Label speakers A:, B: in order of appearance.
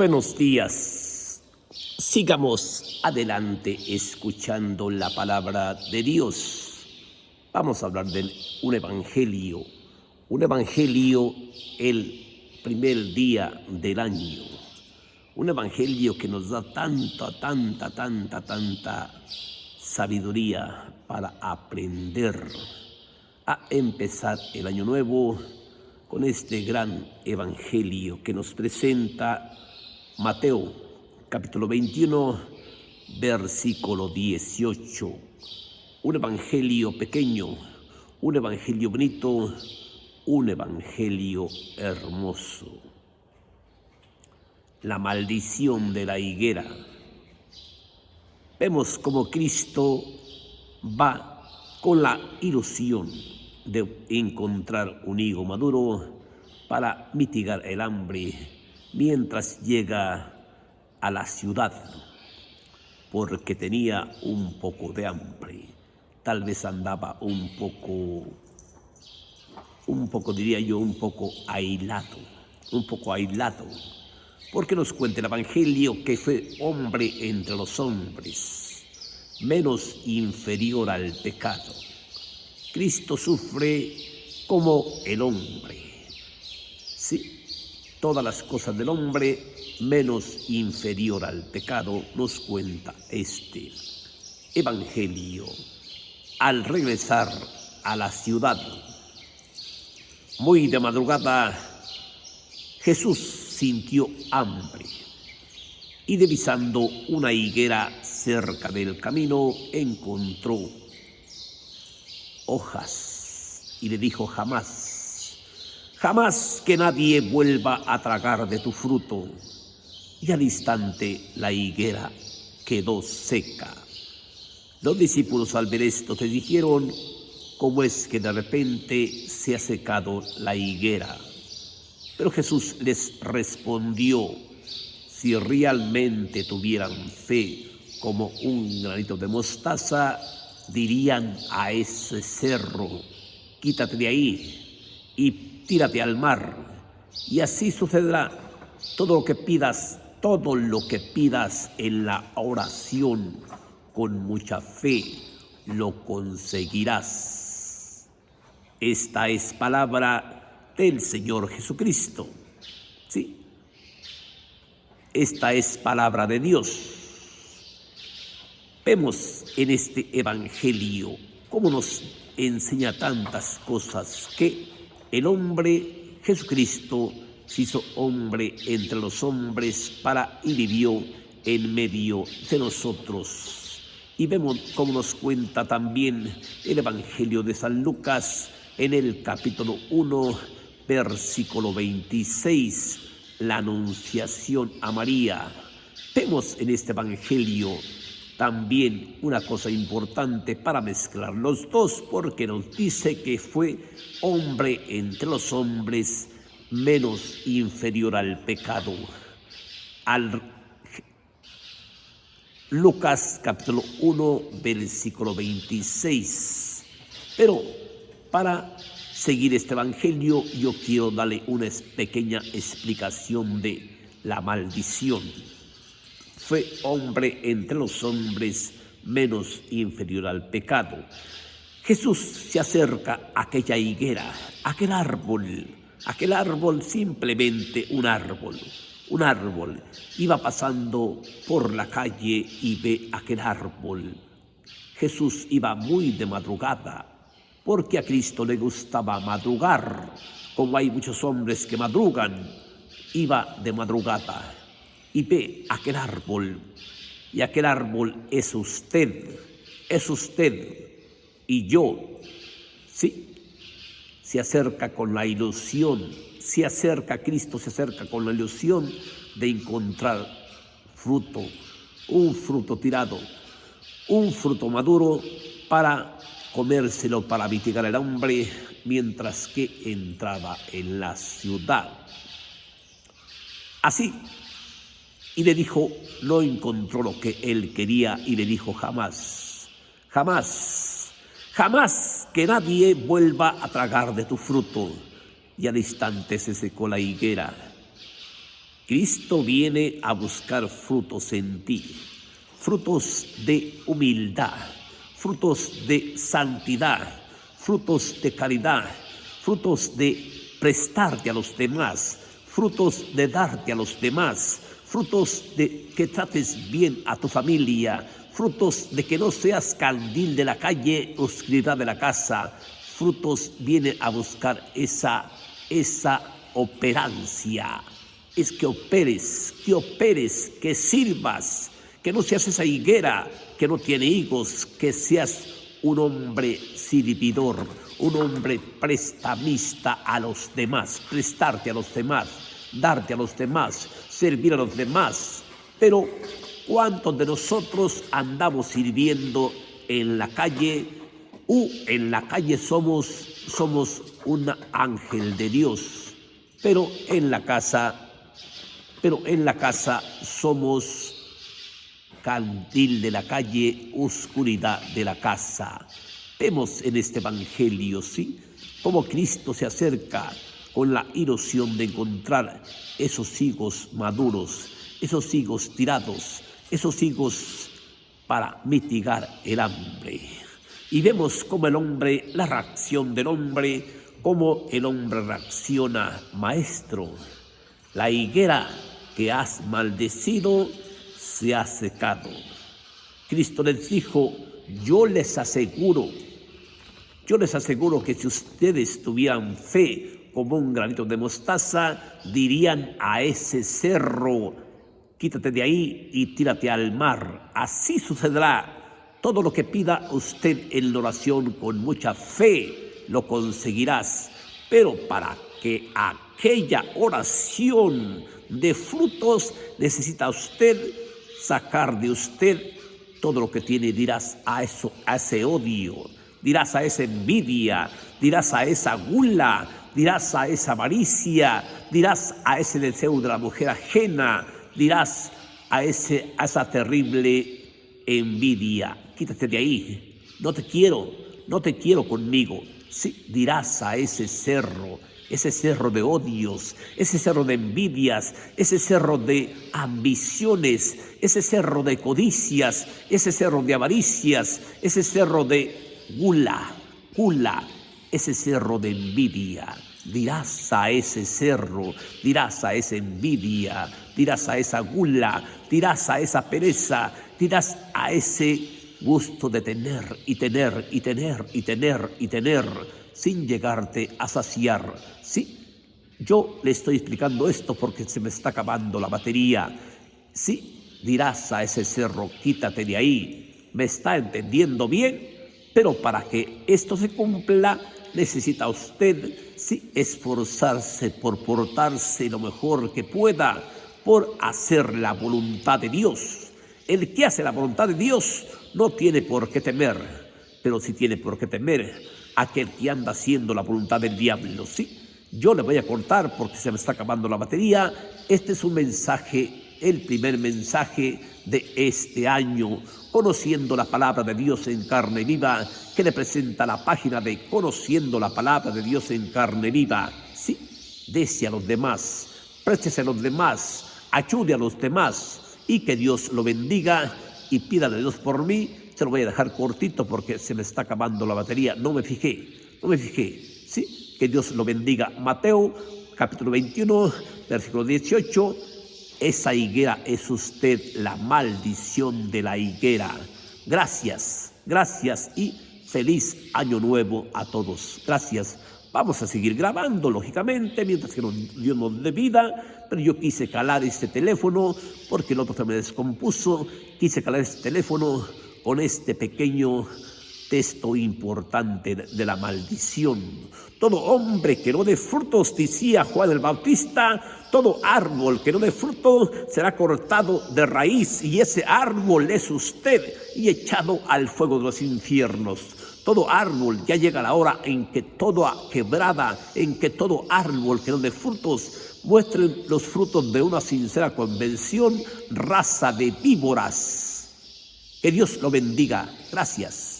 A: Buenos días. Sigamos adelante escuchando la palabra de Dios. Vamos a hablar de un evangelio el primer día del año. Un evangelio que nos da tanta sabiduría para aprender a empezar el año nuevo con este gran evangelio que nos presenta Mateo, capítulo 21, versículo 18. Un evangelio pequeño, un evangelio bonito, un evangelio hermoso. La maldición de la higuera. Vemos cómo Cristo va con la ilusión de encontrar un higo maduro para mitigar el hambre mientras llega a la ciudad, porque tenía un poco de hambre. Tal vez andaba un poco aislado, porque nos cuenta el evangelio que fue hombre entre los hombres, menos inferior al pecado. Cristo sufre como el hombre. Sí, todas las cosas del hombre menos inferior al pecado nos cuenta este evangelio. Al regresar a la ciudad, muy de madrugada, Jesús sintió hambre y divisando una higuera cerca del camino encontró hojas y le dijo: jamás que nadie vuelva a tragar de tu fruto. Y al instante la higuera quedó seca. Los discípulos al ver esto te dijeron: ¿cómo es que de repente se ha secado la higuera? Pero Jesús les respondió: si realmente tuvieran fe como un granito de mostaza, dirían a ese cerro: quítate de ahí y tírate al mar, y así sucederá. Todo lo que pidas en la oración con mucha fe, lo conseguirás. Esta es palabra del Señor Jesucristo. Sí, esta es palabra de Dios. Vemos en este evangelio cómo nos enseña tantas cosas, que el hombre Jesucristo se hizo hombre entre los hombres y vivió en medio de nosotros. Y vemos cómo nos cuenta también el evangelio de San Lucas en el capítulo 1, versículo 26, la anunciación a María. Vemos en este evangelio también una cosa importante para mezclar los dos, porque nos dice que fue hombre entre los hombres, menos inferior al pecado. Lucas capítulo 1, versículo 26. Pero para seguir este evangelio, yo quiero darle una pequeña explicación de la maldición. Fue hombre entre los hombres, menos inferior al pecado. Jesús se acerca a aquella higuera, aquel árbol, simplemente un árbol. Iba pasando por la calle y ve aquel árbol. Jesús iba muy de madrugada, porque a Cristo le gustaba madrugar. Como hay muchos hombres que madrugan, iba de madrugada y ve aquel árbol, y aquel árbol es usted y yo. Sí, se acerca con la ilusión, Cristo se acerca con la ilusión de encontrar fruto, un fruto tirado, un fruto maduro para comérselo, para mitigar el hambre, mientras que entraba en la ciudad. Así, y le dijo, no encontró lo que él quería, y le dijo: jamás que nadie vuelva a tragar de tu fruto. Y al instante se secó la higuera. Cristo viene a buscar frutos en ti, frutos de humildad, frutos de santidad, frutos de caridad, frutos de prestarte a los demás, frutos de darte a los demás, frutos de que trates bien a tu familia, frutos de que no seas candil de la calle, oscuridad de la casa. Frutos viene a buscar esa operancia. Es que operes, que sirvas, que no seas esa higuera que no tiene higos, que seas un hombre servidor, un hombre prestamista a los demás, prestarte a los demás, darte a los demás, servir a los demás. Pero ¿cuántos de nosotros andamos sirviendo en la calle? En la calle somos un ángel de Dios, pero en la casa somos candil de la calle, oscuridad de la casa. Vemos en este evangelio, ¿sí?, cómo Cristo se acerca con la ilusión de encontrar esos higos maduros, esos higos tirados, esos higos para mitigar el hambre. Y vemos cómo la reacción del hombre, cómo el hombre reacciona: maestro, la higuera que has maldecido se ha secado. Cristo les dijo: yo les aseguro que si ustedes tuvieran fe como un granito de mostaza, dirían a ese cerro: quítate de ahí y tírate al mar. Así sucederá. Todo lo que pida usted en la oración con mucha fe, lo conseguirás. Pero para que aquella oración dé frutos, necesita usted sacar de usted todo lo que tiene. Dirás a ese odio, dirás a esa envidia, dirás a esa gula, dirás a esa avaricia, dirás a ese deseo de la mujer ajena, dirás a esa terrible envidia: quítate de ahí, no te quiero conmigo. Sí, dirás a ese cerro de odios, ese cerro de envidias, ese cerro de ambiciones, ese cerro de codicias, ese cerro de avaricias, ese cerro de gula, ese cerro de envidia. Dirás a ese cerro, dirás a esa envidia, dirás a esa gula, dirás a esa pereza, dirás a ese gusto de tener y tener y tener y tener y tener sin llegarte a saciar. Sí, yo le estoy explicando esto porque se me está acabando la batería. Sí, dirás a ese cerro: quítate de ahí. ¿Me está entendiendo bien? Pero para que esto se cumpla, necesita usted, sí, esforzarse por portarse lo mejor que pueda, por hacer la voluntad de Dios. El que hace la voluntad de Dios no tiene por qué temer, pero sí tiene por qué temer aquel que anda haciendo la voluntad del diablo. Sí, yo le voy a cortar porque se me está acabando la batería. Este es un mensaje, el primer mensaje de este año, conociendo la palabra de Dios en carne viva, que le presenta la página de Conociendo la Palabra de Dios en Carne Viva. Sí, dese a los demás, préstese a los demás, ayude a los demás, y que Dios lo bendiga. Y pídale a Dios por mí. Se lo voy a dejar cortito porque se me está acabando la batería. No me fijé. Sí, que Dios lo bendiga. Mateo, capítulo 21, versículo 18. Esa higuera es usted, la maldición de la higuera. Gracias y feliz año nuevo a todos. Gracias. Vamos a seguir grabando, lógicamente, mientras que Dios nos dé vida, pero yo quise calar este teléfono porque el otro se me descompuso. Quise calar este teléfono con este pequeño texto importante de la maldición. Todo hombre que no dé frutos, decía Juan el Bautista, todo árbol que no dé fruto será cortado de raíz, y ese árbol es usted, y echado al fuego de los infiernos. Todo árbol, ya llega la hora en que toda quebrada, en que todo árbol que no dé frutos muestren los frutos de una sincera convención, raza de víboras. Que Dios lo bendiga. Gracias.